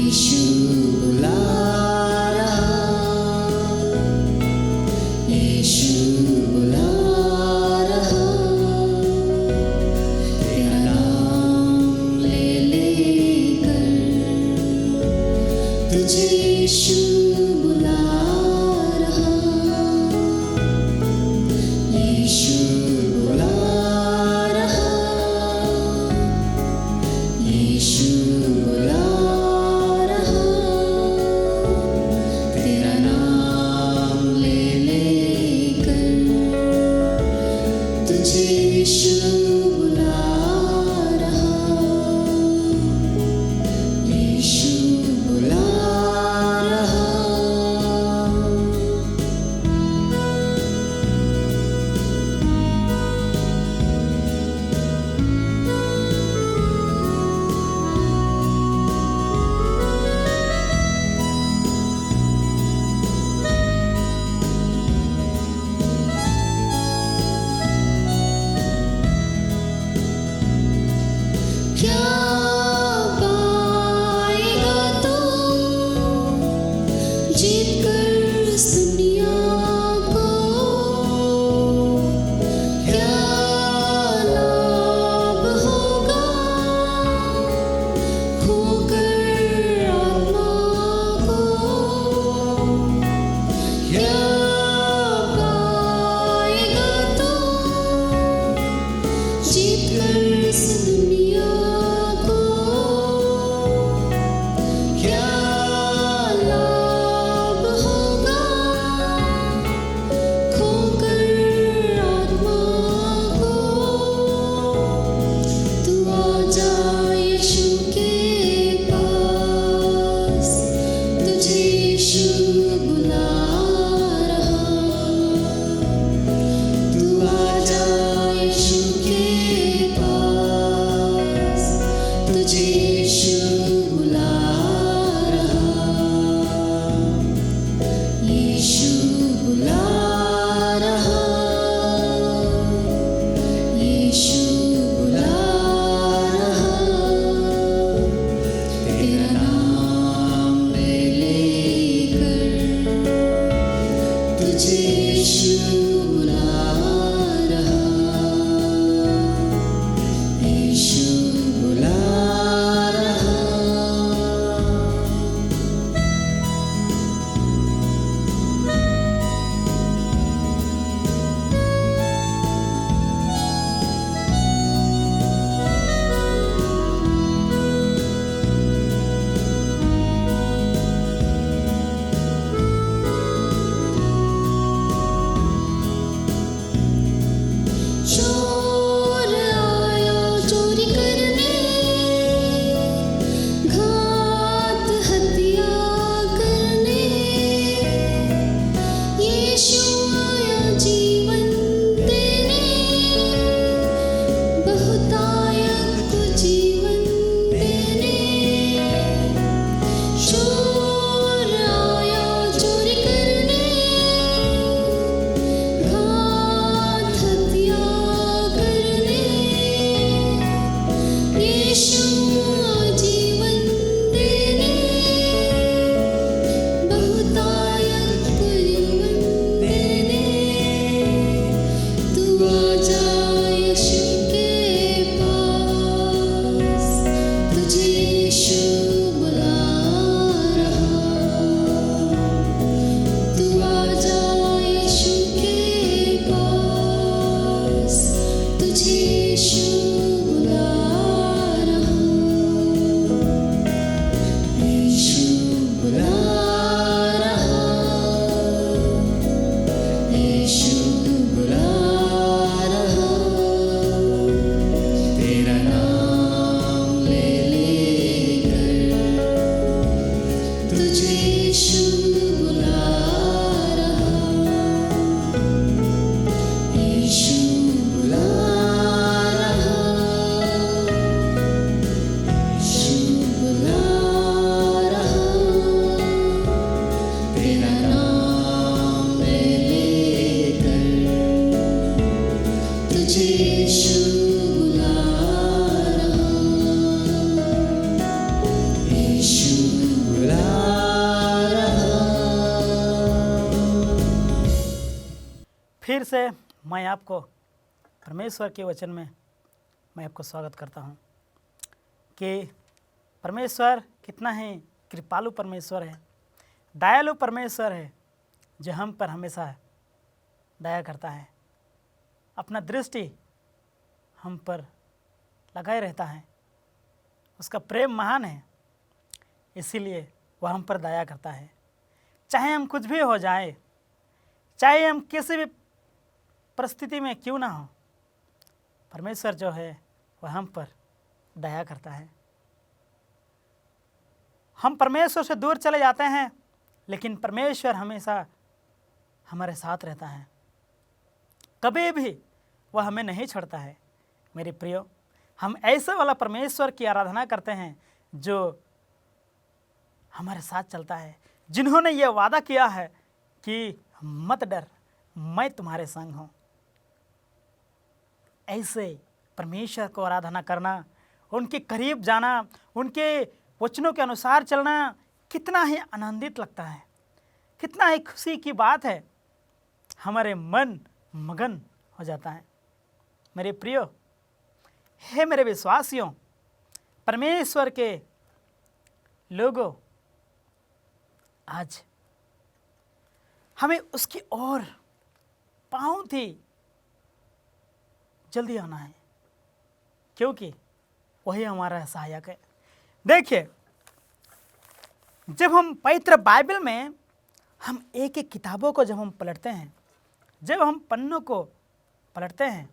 यीशु बुला रहा, यीशु बुला रहा, तेरा नाम ले लेकर तुझे यीशु बुला रहा, यीशु बुला रहा, यीशु बुला रहा, तेरा नाम ले लेकर तुझे यीशु बुला रहा, यीशु बुला रहा। क्या पाएगा तू जीतकर इस दुनिया को, क्या लाभ होगा खोकर आत्मा को, क्या पाएगा तू जीतकर इस दुनिया को, क्या लाभ होगा खोकर आत्मा को। तू आजा यीशु के पास, तुझे यीशु बुला रहा, तू आजा यीशु के पास, तुझे यीशु बुला रहा, यीशु बुला रहा, यीशु बुला रहा, तेरा नाम ले लेकर तुझे यीशु बुला रहा, यीशु बुला रहा। चोर आया चोरी करने, घात हत्या करने, यीशु आया जीवन देने, बहुतायत जीवन देने। चोर आया चोरी करने, घात हत्या करने, यीशु जीवन देने, बहुतायत जीवन देने। तू आजा यीशु के पास, तुझे यीशु बुला रहा, तू आजा यीशु के पास, तुझे यीशु बुला रहा, से मैं आपको परमेश्वर के वचन में मैं आपको स्वागत करता हूँ कि परमेश्वर कितना ही कृपालु परमेश्वर है, दयालु परमेश्वर है, जो हम पर हमेशा दया करता है, अपना दृष्टि हम पर लगाए रहता है। उसका प्रेम महान है, इसीलिए वह हम पर दया करता है। चाहे हम कुछ भी हो जाए, चाहे हम किसी भी परिस्थिति में क्यों ना हो, परमेश्वर जो है वह हम पर दया करता है। हम परमेश्वर से दूर चले जाते हैं, लेकिन परमेश्वर हमेशा हमारे साथ रहता है, कभी भी वह हमें नहीं छोड़ता है। मेरे प्रियो, हम ऐसे वाला परमेश्वर की आराधना करते हैं जो हमारे साथ चलता है, जिन्होंने ये वादा किया है कि मत डर, मैं तुम्हारे संग हूँ। ऐसे परमेश्वर को आराधना करना, उनके करीब जाना, उनके वचनों के अनुसार चलना कितना ही आनंदित लगता है, कितना ही खुशी की बात है। हमारे मन मगन हो जाता है। मेरे प्रियो, हे मेरे विश्वासियों, परमेश्वर के लोगों, आज हमें उसकी ओर बहुत ही जल्दी आना है, क्योंकि वही हमारा सहायक है। देखिए, जब हम पवित्र बाइबल में हम एक एक किताबों को जब हम पलटते हैं, जब हम पन्नों को पलटते हैं,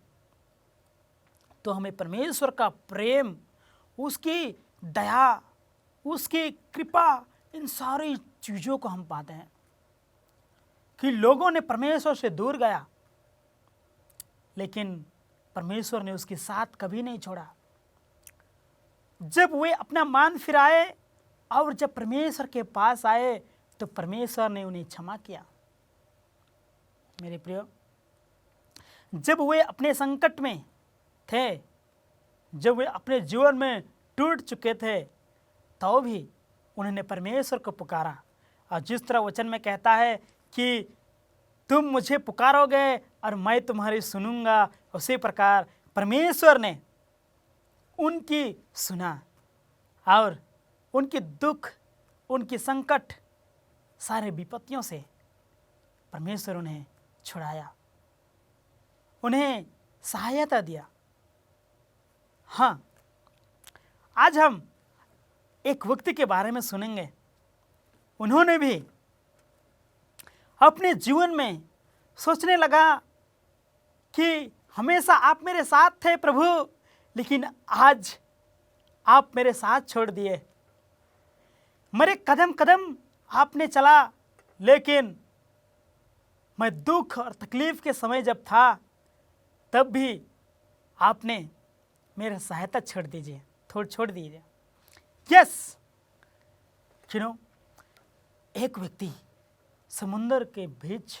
तो हमें परमेश्वर का प्रेम, उसकी दया, उसकी कृपा, इन सारी चीज़ों को हम पाते हैं कि लोगों ने परमेश्वर से दूर गया, लेकिन परमेश्वर ने उसके साथ कभी नहीं छोड़ा। जब वे अपना मान फिराए और जब परमेश्वर के पास आए, तो परमेश्वर ने उन्हें क्षमा किया। मेरे प्रियो, जब वे अपने संकट में थे, जब वे अपने जीवन में टूट चुके थे, तो भी उन्होंने परमेश्वर को पुकारा। और जिस तरह वचन में कहता है कि तुम मुझे पुकारोगे और मैं तुम्हारी सुनूंगा, उसी प्रकार परमेश्वर ने उनकी सुना और उनकी दुख, उनकी संकट, सारे विपत्तियों से परमेश्वर उन्हें छुड़ाया, उन्हें सहायता दिया। हाँ, आज हम एक व्यक्ति के बारे में सुनेंगे। उन्होंने भी अपने जीवन में सोचने लगा कि हमेशा आप मेरे साथ थे प्रभु, लेकिन आज आप मेरे साथ छोड़ दिए। मेरे कदम कदम आपने चला, लेकिन मैं दुख और तकलीफ के समय जब था, तब भी आपने मेरी सहायता छोड़ दीजिए। यस, एक व्यक्ति समुद्र के बीच,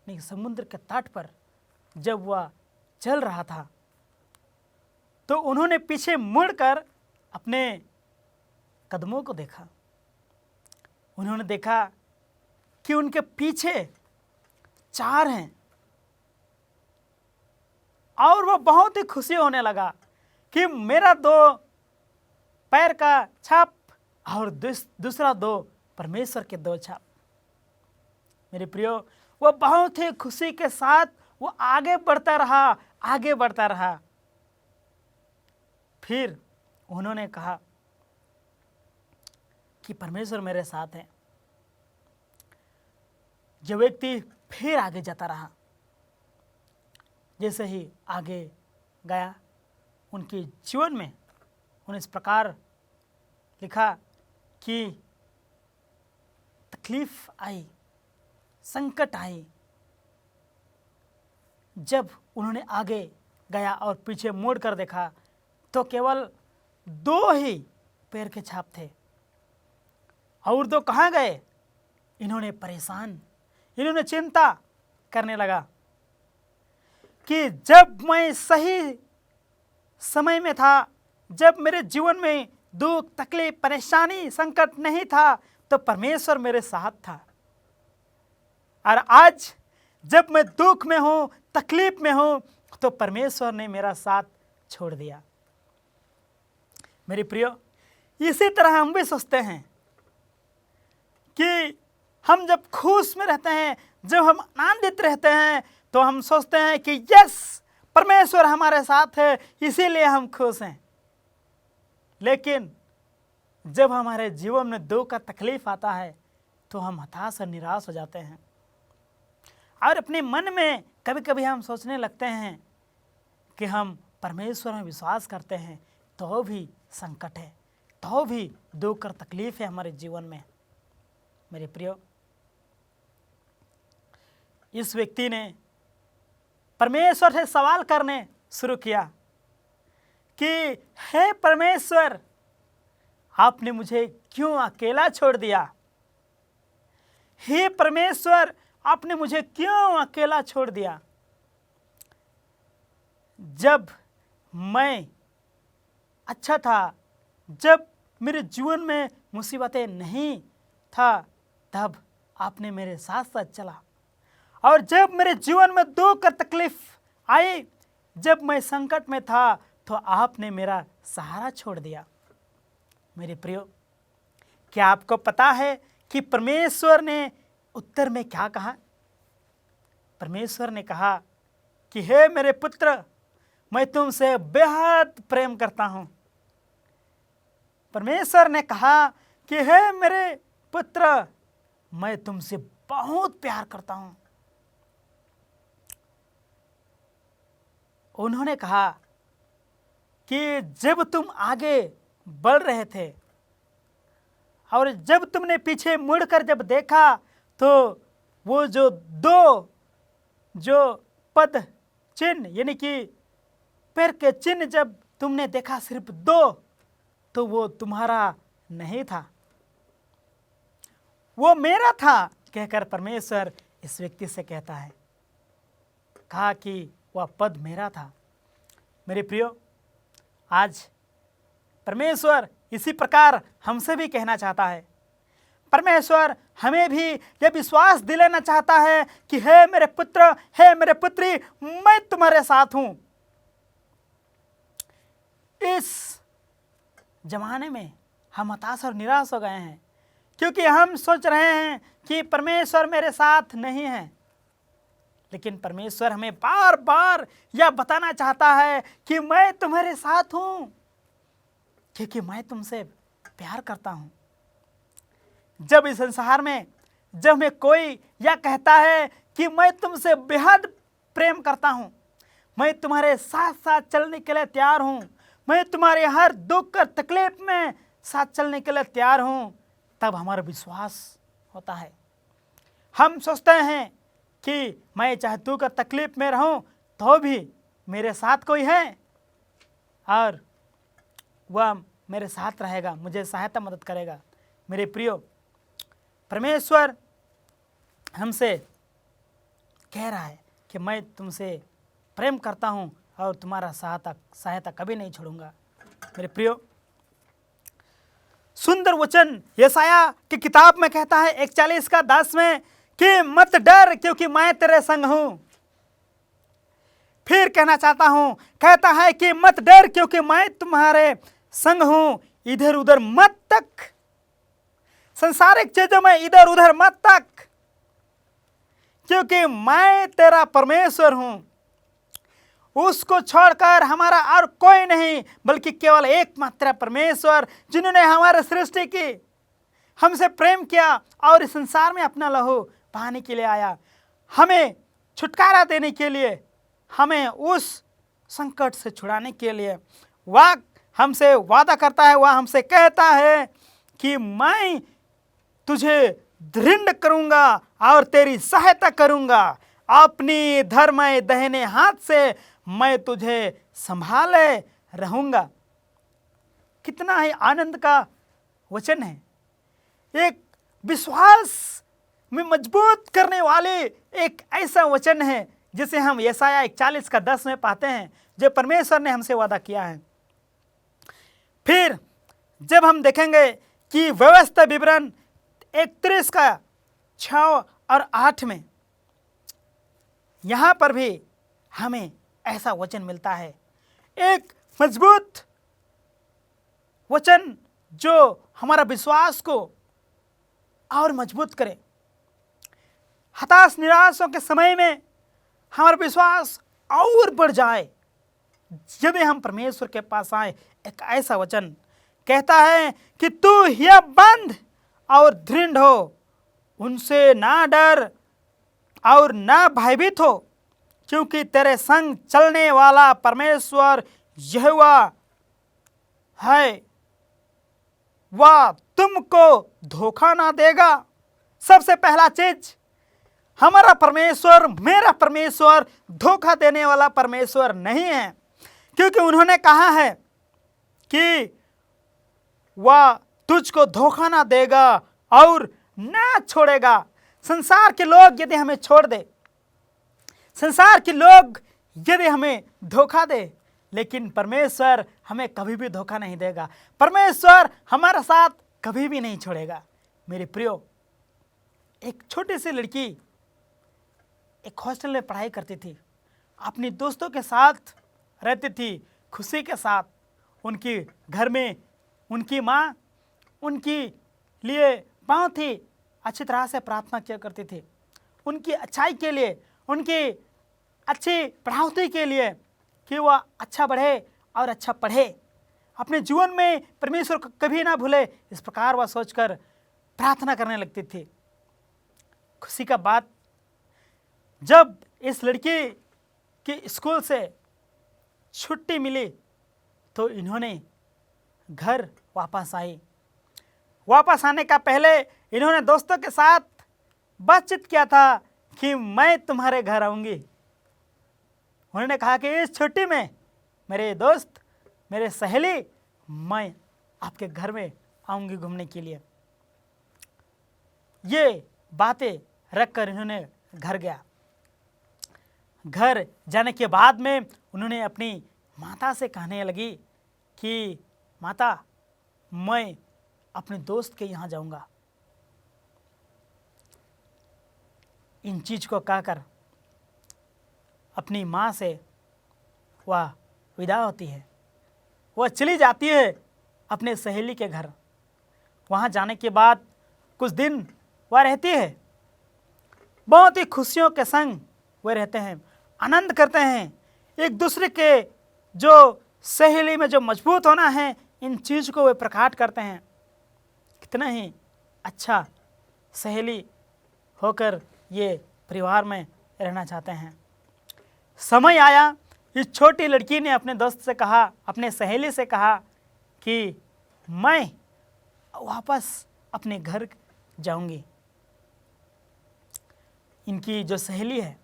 नहीं, समुद्र के तट पर जब वह चल रहा था, तो उन्होंने पीछे मुड़कर अपने कदमों को देखा। उन्होंने देखा कि उनके पीछे 4 हैं, और वो बहुत ही खुशी होने लगा कि मेरा 2 पैर का छाप और दूसरा 2 परमेश्वर के 2 छाप। मेरे प्रियो, वो बहुत ही खुशी के साथ वो आगे बढ़ता रहा। फिर उन्होंने कहा कि परमेश्वर मेरे साथ है। जो व्यक्ति फिर आगे जाता रहा, जैसे ही आगे गया, उनके जीवन में उन्हें इस प्रकार लिखा कि तकलीफ आई, संकट आई। जब उन्होंने आगे गया और पीछे मुड़ कर देखा, तो केवल 2 ही पैर के छाप थे, और 2 कहाँ गए? इन्होंने चिंता करने लगा कि जब मैं सही समय में था, जब मेरे जीवन में दुख, तकलीफ, परेशानी, संकट नहीं था, तो परमेश्वर मेरे साथ था। और आज जब मैं दुख में हूं, तकलीफ में हूं, तो परमेश्वर ने मेरा साथ छोड़ दिया। मेरे प्रियो, इसी तरह हम भी सोचते हैं कि हम जब खुश में रहते हैं, जब हम आनंदित रहते हैं, तो हम सोचते हैं कि यस, परमेश्वर हमारे साथ है, इसीलिए हम खुश हैं। लेकिन जब हमारे जीवन में दुख का तकलीफ आता है, तो हम हताश और निराश हो जाते हैं और अपने मन में कभी कभी हम सोचने लगते हैं कि हम परमेश्वर में विश्वास करते हैं, तो भी संकट है, तो भी दुख और तकलीफ है हमारे जीवन में। मेरे प्रियो, इस व्यक्ति ने परमेश्वर से सवाल करने शुरू किया कि हे परमेश्वर, आपने मुझे क्यों अकेला छोड़ दिया? हे परमेश्वर, आपने मुझे क्यों अकेला छोड़ दिया? जब मैं अच्छा था, जब मेरे जीवन में मुसीबतें नहीं था, तब आपने मेरे साथ साथ चला, और जब मेरे जीवन में दुख और तकलीफ आई, जब मैं संकट में था, तो आपने मेरा सहारा छोड़ दिया। मेरे प्रियो, क्या आपको पता है कि परमेश्वर ने उत्तर में क्या कहा? परमेश्वर ने कहा कि हे मेरे पुत्र, मैं तुमसे बेहद प्रेम करता हूं। परमेश्वर ने कहा कि हे मेरे पुत्र, मैं तुमसे बहुत प्यार करता हूं। उन्होंने कहा कि जब तुम आगे बढ़ रहे थे और जब तुमने पीछे मुड़कर जब देखा, तो वो जो दो पद चिन्ह, यानी कि पैर के चिन्ह जब तुमने देखा, सिर्फ 2, तो वो तुम्हारा नहीं था, वो मेरा था, कहकर परमेश्वर इस व्यक्ति से कहता है, कहा कि वह पद मेरा था। मेरे प्रियो, आज परमेश्वर इसी प्रकार हमसे भी कहना चाहता है। परमेश्वर हमें भी यह विश्वास दिलाना चाहता है कि हे मेरे पुत्र, हे मेरे पुत्री, मैं तुम्हारे साथ हूं। इस जमाने में हम हताश और निराश हो गए हैं, क्योंकि हम सोच रहे हैं कि परमेश्वर मेरे साथ नहीं है। लेकिन परमेश्वर हमें बार बार यह बताना चाहता है कि मैं तुम्हारे साथ हूं, क्योंकि मैं तुमसे प्यार करता हूं। जब इस संसार में जब में कोई यह कहता है कि मैं तुमसे बेहद प्रेम करता हूं, मैं तुम्हारे साथ साथ चलने के लिए तैयार हूं, मैं तुम्हारे हर दुख और तकलीफ में साथ चलने के लिए तैयार हूं, तब हमारा विश्वास होता है। हम सोचते हैं कि मैं चाहे दुख और तकलीफ में रहूं, तो भी मेरे साथ कोई है और वह मेरे साथ रहेगा, मुझे सहायता मदद करेगा। मेरे प्रियो, परमेश्वर हमसे कह रहा है कि मैं तुमसे प्रेम करता हूं और तुम्हारा सहायता कभी नहीं छोड़ूंगा। मेरे प्रियो, सुंदर वचन यशाया की किताब में कहता है 41:10 में कि मत डर, क्योंकि मैं तेरे संग हूं। फिर कहना चाहता हूं, कहता है कि मत डर, क्योंकि मैं तुम्हारे संग हूं। इधर उधर मत तक, संसारिक चीजों में इधर उधर मत तक, क्योंकि मैं तेरा परमेश्वर हूं। उसको छोड़कर हमारा और कोई नहीं, बल्कि केवल एकमात्र परमेश्वर, जिन्होंने हमारी सृष्टि की, हमसे प्रेम किया और इस संसार में अपना लहू बहाने के लिए आया, हमें छुटकारा देने के लिए, हमें उस संकट से छुड़ाने के लिए। वह हमसे वादा करता है, वह हमसे कहता है कि मैं तुझे दृढ़ करूंगा और तेरी सहायता करूंगा, अपनी धर्मय दाहिने हाथ से मैं तुझे संभाले रहूंगा। कितना ही आनंद का वचन है, एक विश्वास में मजबूत करने वाले एक ऐसा वचन है जिसे हम यशाया 41:10 में पाते हैं, जो परमेश्वर ने हमसे वादा किया है। फिर जब हम देखेंगे कि व्यवस्था विवरण 31:6 और 8 में यहाँ पर भी हमें ऐसा वचन मिलता है, एक मजबूत वचन जो हमारा विश्वास को और मजबूत करे। हताश निराशों के समय में हमारा विश्वास और बढ़ जाए यदि हम परमेश्वर के पास आए। एक ऐसा वचन कहता है कि तू हिया बंद और दृढ़ हो, उनसे ना डर और ना भयभीत हो, क्योंकि तेरे संग चलने वाला परमेश्वर यहोवा है, वह तुमको धोखा ना देगा। सबसे पहला चीज, हमारा परमेश्वर, मेरा परमेश्वर धोखा देने वाला परमेश्वर नहीं है, क्योंकि उन्होंने कहा है कि वह तुझको धोखा ना देगा और ना छोड़ेगा। संसार के लोग यदि हमें छोड़ दे, संसार के लोग यदि हमें धोखा दे, लेकिन परमेश्वर हमें कभी भी धोखा नहीं देगा। परमेश्वर हमारा साथ कभी भी नहीं छोड़ेगा। मेरे प्रियो, एक छोटी सी लड़की एक हॉस्टल में पढ़ाई करती थी, अपनी दोस्तों के साथ रहती थी, खुशी के साथ। उनकी घर में उनकी माँ उनकी लिए बहुत ही अच्छी तरह से प्रार्थना किया करती थी, उनकी अच्छाई के लिए, उनकी अच्छी पढ़ाई के लिए, कि वह अच्छा बढ़े और अच्छा पढ़े, अपने जीवन में परमेश्वर को कभी ना भूले। इस प्रकार वह सोचकर प्रार्थना करने लगती थी। खुशी का बात, जब इस लड़की की स्कूल से छुट्टी मिली तो इन्होंने घर वापस आई। वापस आने का पहले इन्होंने दोस्तों के साथ बातचीत किया था कि मैं तुम्हारे घर आऊँगी। उन्होंने कहा कि इस छुट्टी में मेरे दोस्त, मेरे सहेली, मैं आपके घर में आऊँगी घूमने के लिए। ये बातें रखकर इन्होंने घर गया। घर जाने के बाद में उन्होंने अपनी माता से कहने लगी कि माता, मैं अपने दोस्त के यहाँ जाऊँगा। इन चीज़ को कहकर अपनी माँ से वह विदा होती है। वह चली जाती है अपने सहेली के घर। वहाँ जाने के बाद कुछ दिन वह रहती है, बहुत ही खुशियों के संग वे रहते हैं, आनंद करते हैं। एक दूसरे के जो सहेली में जो मजबूत होना है, इन चीज़ को वे प्रकट करते हैं। कितना ही अच्छा सहेली होकर ये परिवार में रहना चाहते हैं। समय आया, इस छोटी लड़की ने अपने दोस्त से कहा, अपने सहेली से कहा कि मैं वापस अपने घर जाऊंगी। इनकी जो सहेली है,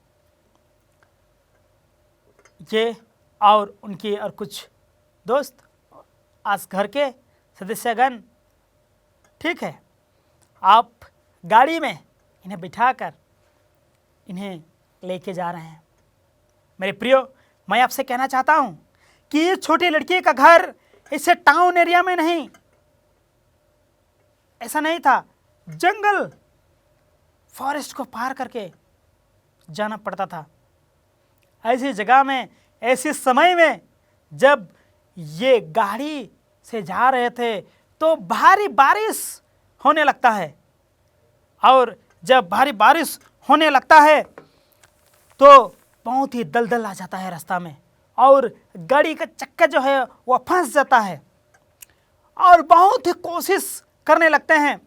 ये और उनकी और कुछ दोस्त, आज घर के सदस्यगण, ठीक है, आप गाड़ी में इन्हें बिठाकर इन्हें लेके जा रहे हैं। मेरे प्रियो, मैं आपसे कहना चाहता हूं कि ये छोटी लड़की का घर इसे टाउन एरिया में नहीं, ऐसा नहीं था, जंगल फॉरेस्ट को पार करके जाना पड़ता था। ऐसी जगह में, ऐसे समय में जब ये गाड़ी से जा रहे थे तो भारी बारिश होने लगता है, और जब भारी बारिश होने लगता है तो बहुत ही दलदल आ जाता है रास्ता में, और गाड़ी का चक्का जो है वह फंस जाता है, और बहुत ही कोशिश करने लगते हैं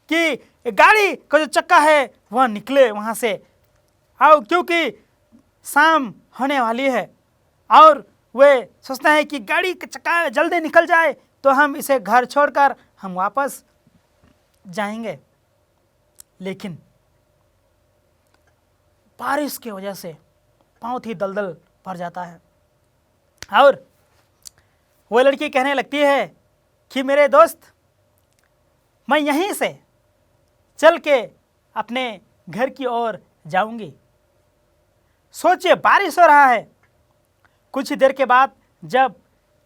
कि गाड़ी का जो चक्का है वह निकले वहाँ से, और क्योंकि शाम होने वाली है और वे सोचते हैं कि गाड़ी का चक्का जल्दी निकल जाए तो हम इसे घर छोड़कर हम वापस जाएंगे। लेकिन बारिश की वजह से बहुत ही दलदल भर जाता है, और वो लड़की कहने लगती है कि मेरे दोस्त, मैं यहीं से चल के अपने घर की ओर जाऊंगी। सोचिए, बारिश हो रहा है। कुछ देर के बाद जब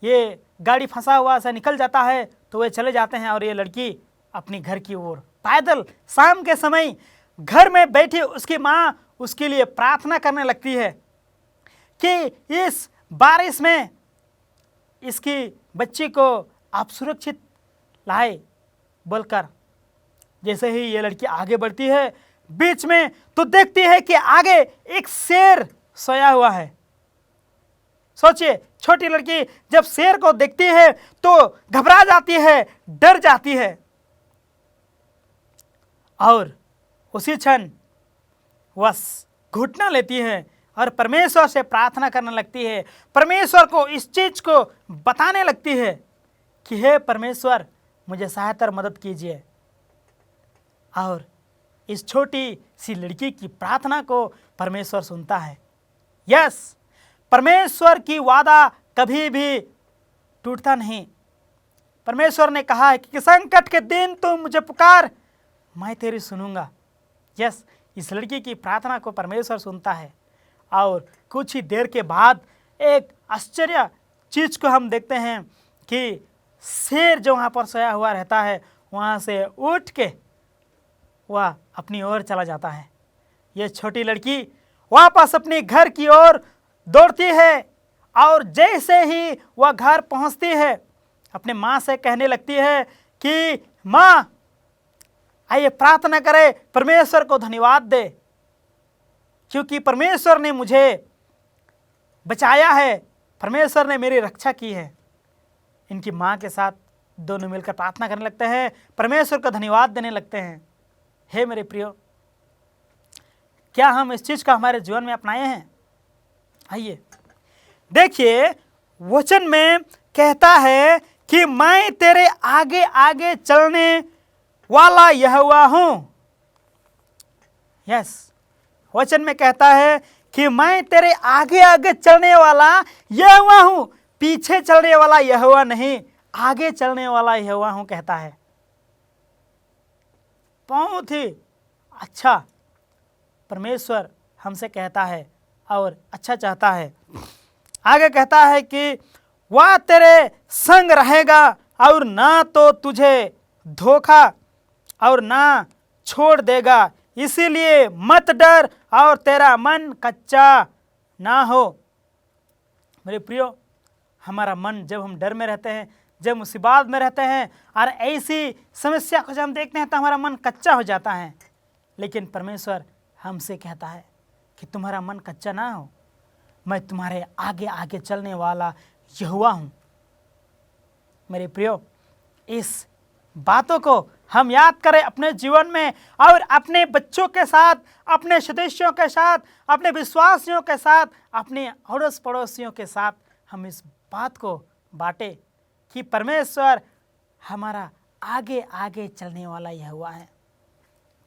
ये गाड़ी फंसा हुआ से निकल जाता है तो वे चले जाते हैं, और ये लड़की अपनी घर की ओर पैदल, शाम के समय घर में बैठी उसकी माँ उसके लिए प्रार्थना करने लगती है कि इस बारिश में इसकी बच्ची को आप सुरक्षित लाए बोलकर। जैसे ही ये लड़की आगे बढ़ती है बीच में तो देखती है कि आगे एक शेर सोया हुआ है। सोचिए, छोटी लड़की जब शेर को देखती है तो घबरा जाती है, डर जाती है और उसी क्षण वह घुटना लेती है और परमेश्वर से प्रार्थना करने लगती है। परमेश्वर को इस चीज को बताने लगती है कि हे परमेश्वर, मुझे सहायता और मदद कीजिए। और इस छोटी सी लड़की की प्रार्थना को परमेश्वर सुनता है। यस, परमेश्वर की वादा कभी भी टूटता नहीं। परमेश्वर ने कहा है कि संकट के दिन तुम मुझे पुकार, मैं तेरी सुनूंगा। यस, इस लड़की की प्रार्थना को परमेश्वर सुनता है और कुछ ही देर के बाद एक आश्चर्य चीज को हम देखते हैं कि शेर जो वहाँ पर सोया हुआ रहता है वहाँ से उठ के वह अपनी ओर चला जाता है। ये छोटी लड़की वापस अपने घर की ओर दौड़ती है और जैसे ही वह घर पहुँचती है अपने माँ से कहने लगती है कि माँ, आइए प्रार्थना करें, परमेश्वर को धन्यवाद दे क्योंकि परमेश्वर ने मुझे बचाया है, परमेश्वर ने मेरी रक्षा की है। इनकी माँ के साथ दोनों मिलकर प्रार्थना करने लगते हैं, परमेश्वर का धन्यवाद देने लगते हैं। हे मेरे प्रियो, क्या हम इस चीज का हमारे जीवन में अपनाए हैं? आइए देखिए, वचन में कहता है कि मैं तेरे आगे आगे चलने वाला यहोवा हूं। यस, वचन में कहता है कि मैं तेरे आगे आगे चलने वाला यहोवा हूं, पीछे चलने वाला यहोवा नहीं, आगे चलने वाला यहोवा हूं कहता है। बहुत ही अच्छा परमेश्वर हमसे कहता है और अच्छा चाहता है। आगे कहता है कि वह तेरे संग रहेगा और ना तो तुझे धोखा और ना छोड़ देगा, इसीलिए मत डर और तेरा मन कच्चा ना हो। मेरे प्रियो, हमारा मन जब हम डर में रहते हैं, जब मुसीबत में रहते हैं और ऐसी समस्या को जब हम देखते हैं तो हमारा मन कच्चा हो जाता है। लेकिन परमेश्वर हमसे कहता है कि तुम्हारा मन कच्चा ना हो, मैं तुम्हारे आगे आगे चलने वाला यहोवा हूँ। मेरे प्रियो, इस बातों को हम याद करें अपने जीवन में और अपने बच्चों के साथ, अपने सदस्यों के साथ, अपने विश्वासियों के साथ, अपने अड़ोस पड़ोसियों के साथ हम इस बात को बांटें कि परमेश्वर हमारा आगे आगे चलने वाला यहोवा है,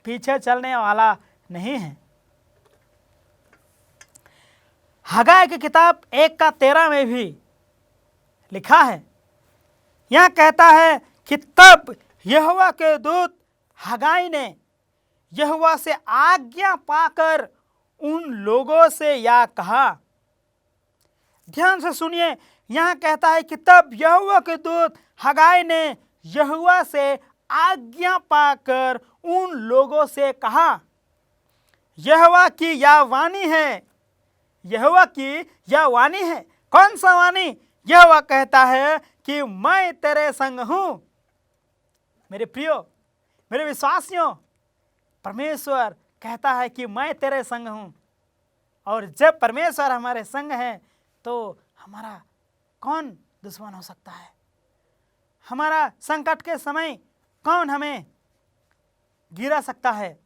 पीछे चलने वाला नहीं है। हगाई की किताब 1:13 में भी लिखा है, यह कहता है कि तब यहोवा के दूत हगाई ने यहोवा से आज्ञा पाकर उन लोगों से यह कहा। ध्यान से सुनिए, यहां कहता है कि तब यहोवा के दूत हगाई ने यहोवा से आज्ञा पाकर उन लोगों से कहा। यहोवा की यह वाणी है, यहोवा की यह वाणी है। कौन सा वाणी? यहोवा कहता है कि मैं तेरे संग हूं। मेरे प्रियो, मेरे विश्वासियों, परमेश्वर कहता है कि मैं तेरे संग हूं। और जब परमेश्वर हमारे संग है तो हमारा कौन दुश्मन हो सकता है? हमारा संकट के समय कौन हमें गिरा सकता है?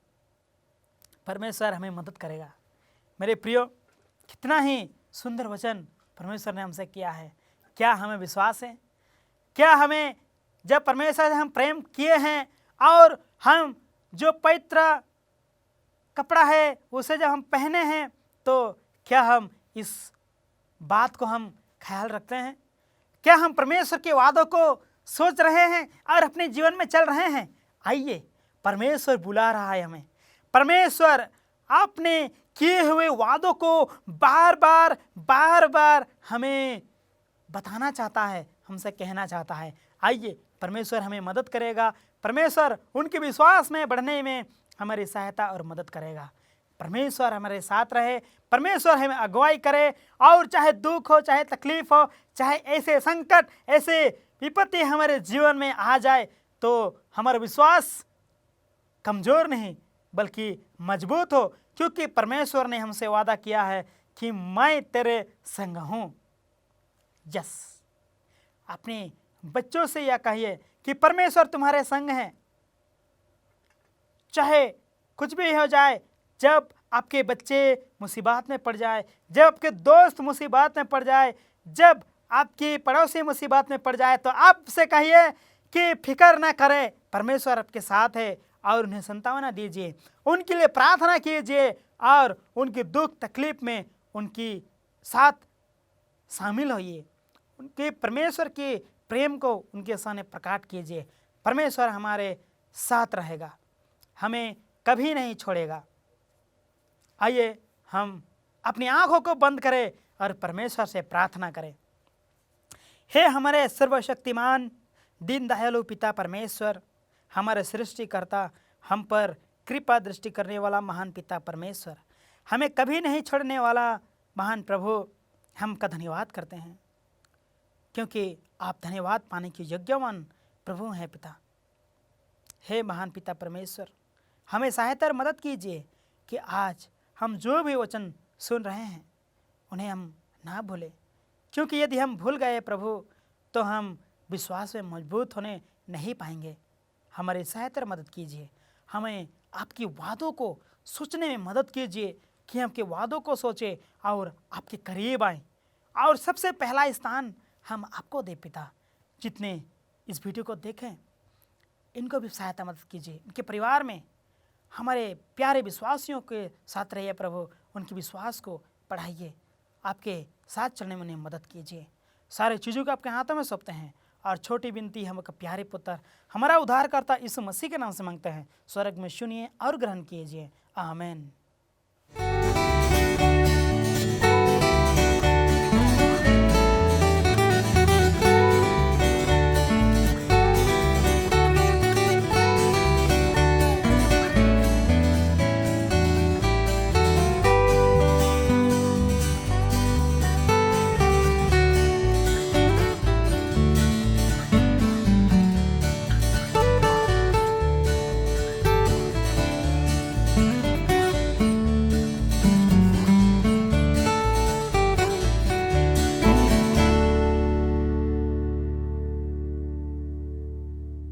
परमेश्वर हमें मदद करेगा। मेरे प्रियो, कितना ही सुंदर वचन परमेश्वर ने हमसे किया है। क्या हमें विश्वास है? क्या हमें जब परमेश्वर से हम प्रेम किए हैं और हम जो पवित्र कपड़ा है उसे जब हम पहने हैं तो क्या हम इस बात को हम ख्याल रखते हैं? क्या हम परमेश्वर के वादों को सोच रहे हैं और अपने जीवन में चल रहे हैं? आइए, परमेश्वर बुला रहा है हमें। परमेश्वर अपने किए हुए वादों को बार बार हमें बताना चाहता है, हमसे कहना चाहता है। आइए, परमेश्वर हमें मदद करेगा। परमेश्वर उनके विश्वास में बढ़ने में हमारी सहायता और मदद करेगा। परमेश्वर हमारे साथ रहे, परमेश्वर हमें अगुवाई करे। और चाहे दुख हो, चाहे तकलीफ हो, चाहे ऐसे संकट, ऐसे विपत्ति हमारे जीवन में आ जाए, तो हमारा विश्वास कमज़ोर नहीं बल्कि मजबूत हो, क्योंकि परमेश्वर ने हमसे वादा किया है कि मैं तेरे संग हूँ। यस, अपने बच्चों से यह कहिए कि परमेश्वर तुम्हारे संग है। चाहे कुछ भी हो जाए, जब आपके बच्चे मुसीबत में पड़ जाए, जब आपके दोस्त मुसीबत में पड़ जाए, जब आपकी पड़ोसी मुसीबत में पड़ जाए, तो आपसे कहिए कि फिक्र ना करें, परमेश्वर आपके साथ है। और उन्हें सांत्वना दीजिए, उनके लिए प्रार्थना कीजिए और उनकी दुख तकलीफ में उनकी साथ शामिल होइए। उनके परमेश्वर के प्रेम को उनके सामने प्रकट कीजिए। परमेश्वर हमारे साथ रहेगा, हमें कभी नहीं छोड़ेगा। आइए हम अपनी आंखों को बंद करें और परमेश्वर से प्रार्थना करें। हे हमारे सर्वशक्तिमान दीन दयालु पिता परमेश्वर, हमारे सृष्टिकर्ता, हम पर कृपा दृष्टि करने वाला महान पिता परमेश्वर, हमें कभी नहीं छोड़ने वाला महान प्रभु, हम का धन्यवाद करते हैं, क्योंकि आप धन्यवाद पाने के योग्यवान प्रभु हैं पिता। हे महान पिता परमेश्वर, हमें सहायता और मदद कीजिए कि आज हम जो भी वचन सुन रहे हैं उन्हें हम ना भूलें, क्योंकि यदि हम भूल गए प्रभु, तो हम विश्वास में मजबूत होने नहीं पाएंगे। हमारी सहायता और मदद कीजिए, हमें आपकी वादों को सोचने में मदद कीजिए कि हम आपके वादों को सोचें और आपके करीब आएँ। और सबसे पहला स्थान हम आपको दे पिता। जितने इस वीडियो को देखें, इनको भी सहायता मदद कीजिए, इनके परिवार में हमारे प्यारे विश्वासियों के साथ रहिए प्रभु, उनके विश्वास को बढ़ाइए, आपके साथ चलने में उन्हें मदद कीजिए। सारे चीज़ों को आपके हाथों में सौंपते हैं और छोटी विनती हम आपका प्यारे पुत्र हमारा उद्धारकर्ता यीशु मसीह के नाम से मांगते हैं। स्वर्ग में सुनिए और ग्रहण कीजिए, आमीन।